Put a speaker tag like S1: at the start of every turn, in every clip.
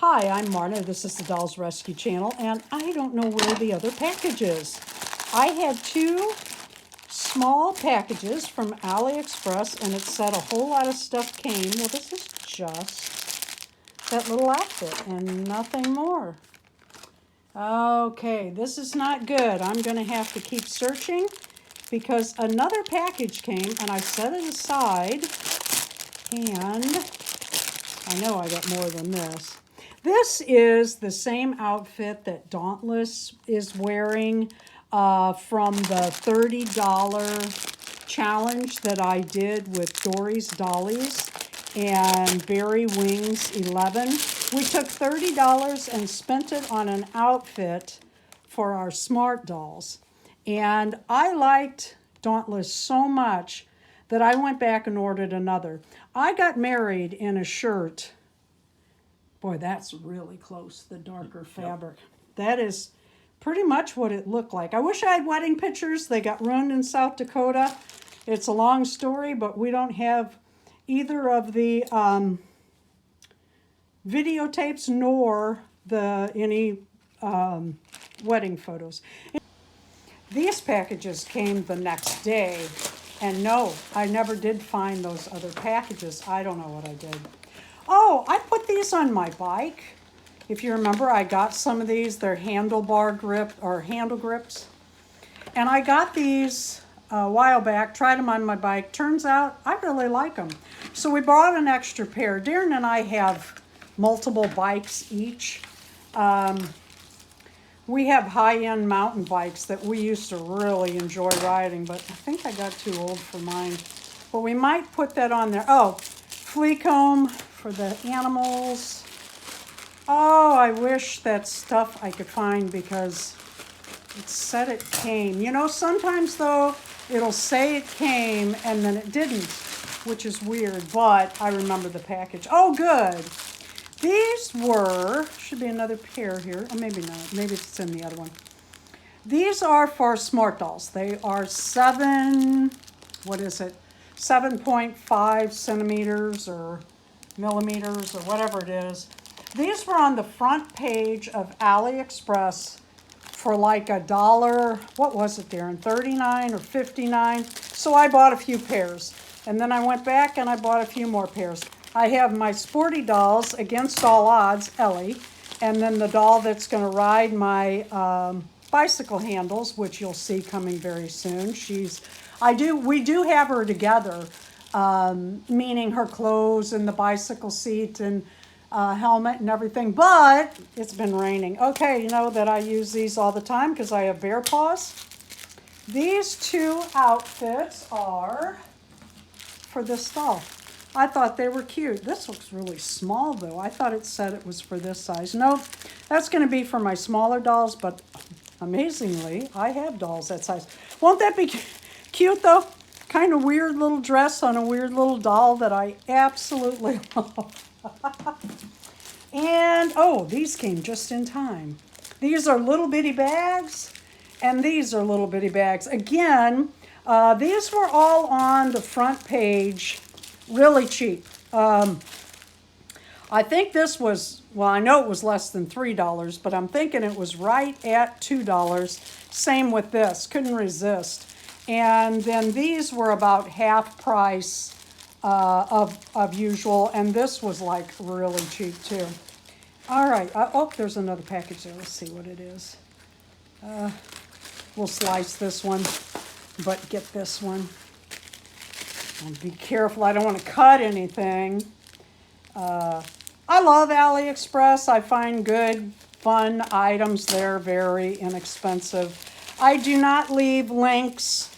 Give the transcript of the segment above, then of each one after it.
S1: Hi, I'm Marna. This is the Dolls Rescue Channel, and I don't know where the other package is. I had two small packages from AliExpress, and it said a whole lot of stuff came. Well, this is just that little outfit and nothing more. Okay, this is not good. I'm going to have to keep searching because another package came, and I set it aside, and I know I got more than this. This is the same outfit that Dauntless is wearing from the $30 challenge that I did with Dory's Dollies and Berry Wings 11. We took $30 and spent it on an outfit for our Smart Dolls. And I liked Dauntless so much that I went back and ordered another. I got married in a shirt. Boy, that's really close, the darker fabric. That is pretty much what it looked like. I wish I had wedding pictures. They got ruined in South Dakota. It's a long story, but we don't have either of the videotapes nor any wedding photos. These packages came the next day, and no, I never did find those other packages. I don't know what I did. Oh, I put these on my bike. If you remember, I got some of these. They're handlebar grip or handle grips. And I got these a while back, tried them on my bike. Turns out I really like them. So we bought an extra pair. Darren and I have multiple bikes each. We have high-end mountain bikes that we used to really enjoy riding, but I think I got too old for mine. But we might put that on there. Oh, flea comb for the animals. Oh, I wish that stuff I could find because it said it came. You know, sometimes though, it'll say it came and then it didn't, which is weird, but I remember the package. Oh, good. These were, should be another pair here. Oh, maybe not. Maybe it's in the other one. These are for Smart Dolls. They are 7.5 centimeters or millimeters or whatever it is. These were on the front page of AliExpress for like $1. What was it, Darren? $39 or $59. So I bought a few pairs. And then I went back and I bought a few more pairs. I have my sporty dolls, against all odds, Ellie, and then the doll that's going to ride my bicycle handles, which you'll see coming very soon. We do have her together, meaning her clothes and the bicycle seat and helmet and everything, but it's been raining. Okay, you know that I use these all the time because I have bear paws. These two outfits are for this doll. I thought they were cute. This looks really small though. I thought it said it was for this size. Nope, that's going to be for my smaller dolls, but amazingly, I have dolls that size. Won't that be cute though? Kind of weird little dress on a weird little doll that I absolutely love. And, oh, these came just in time. These are little bitty bags, and these are little bitty bags. Again, these were all on the front page, really cheap. I think this was, well, I know it was less than $3, but I'm thinking it was right at $2. Same with this, couldn't resist. And then these were about half price of usual, and this was like really cheap too. All right, oh, there's another package there. Let's see what it is. We'll slice this one, but get this one. And be careful, I don't want to cut anything. I love AliExpress. I find good, fun items there, very inexpensive. I do not leave links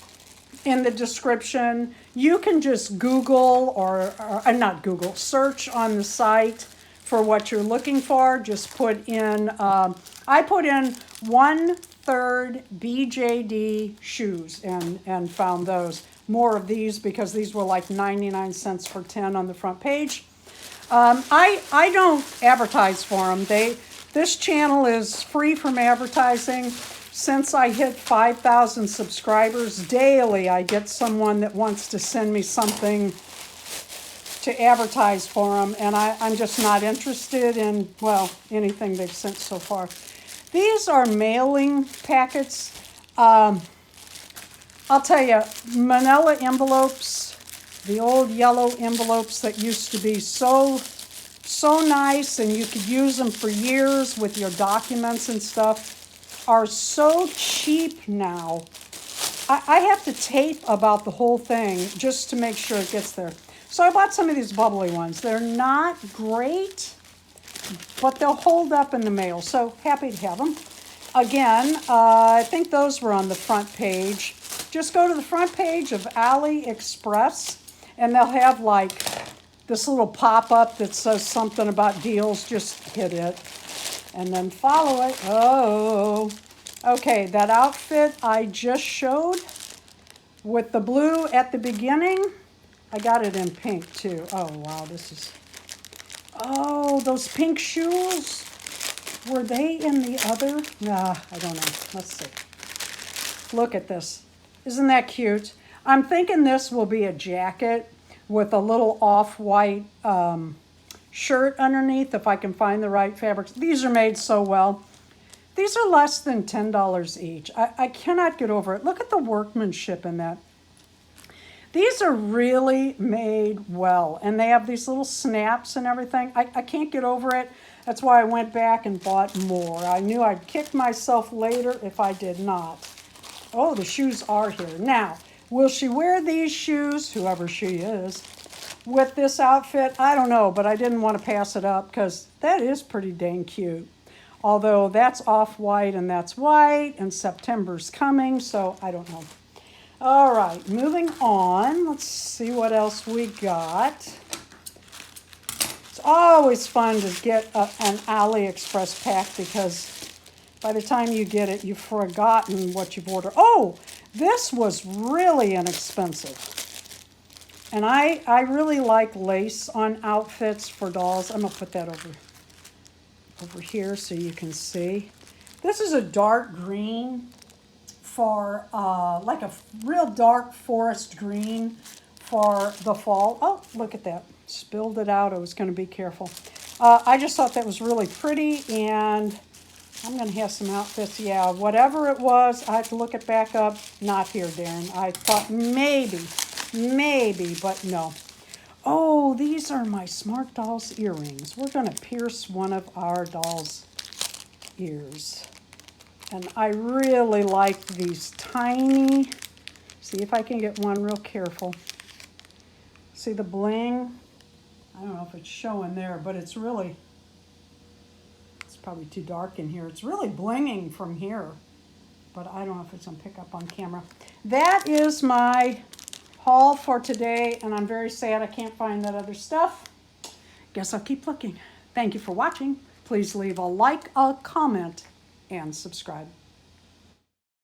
S1: in the description. You can just Google or not Google, search on the site for what you're looking for. Just put in, I put in 1/3 BJD shoes and found those. More of these because these were like 99 cents for 10 on the front page. I don't advertise for them. This channel is free from advertising. Since I hit 5,000 subscribers daily, I get someone that wants to send me something to advertise for them, and I'm just not interested in, well, anything they've sent so far. These are mailing packets. I'll tell you, manila envelopes, the old yellow envelopes that used to be so nice and you could use them for years with your documents and stuff, are so cheap now. I have to tape about the whole thing just to make sure it gets there. So I bought some of these bubbly ones. They're not great, but they'll hold up in the mail. So happy to have them. Again, I think those were on the front page. Just go to the front page of AliExpress, and they'll have like this little pop-up that says something about deals. Just hit it and then follow it. Oh, okay, that outfit I just showed with the blue at the beginning, I got it in pink too. Oh, wow, this is, oh, those pink shoes, were they in the other? Nah, I don't know. Let's see. Look at this. Isn't that cute? I'm thinking this will be a jacket with a little off-white shirt underneath if I can find the right fabrics. These are made so well. These are less than $10 each. I cannot get over it. Look at the workmanship in that. These are really made well, and they have these little snaps and everything. I can't get over it. That's why I went back and bought more. I knew I'd kick myself later if I did not. Oh, the shoes are here. Now, will she wear these shoes, whoever she is, with this outfit? I don't know, but I didn't want to pass it up because that is pretty dang cute. Although that's off-white and that's white, and September's coming, so I don't know. All right, moving on. Let's see what else we got. It's always fun to get an AliExpress pack because by the time you get it, you've forgotten what you've ordered. Oh, this was really inexpensive. And I really like lace on outfits for dolls. I'm going to put that over here so you can see. This is a dark green for like a real dark forest green for the fall. Oh, look at that. Spilled it out. I was going to be careful. I just thought that was really pretty, and I'm going to have some outfits. Yeah, whatever it was, I have to look it back up. Not here, Darren. I thought maybe, but no. Oh, these are my Smart Doll's earrings. We're going to pierce one of our doll's ears. And I really like these tiny, see if I can get one real careful. See the bling? I don't know if it's showing there, but it's really, it's probably too dark in here. It's really blinging from here, but I don't know if it's going to pick up on camera. That is my haul for today, and I'm very sad I can't find that other stuff. Guess I'll keep looking. Thank you for watching. Please leave a like, a comment, and subscribe.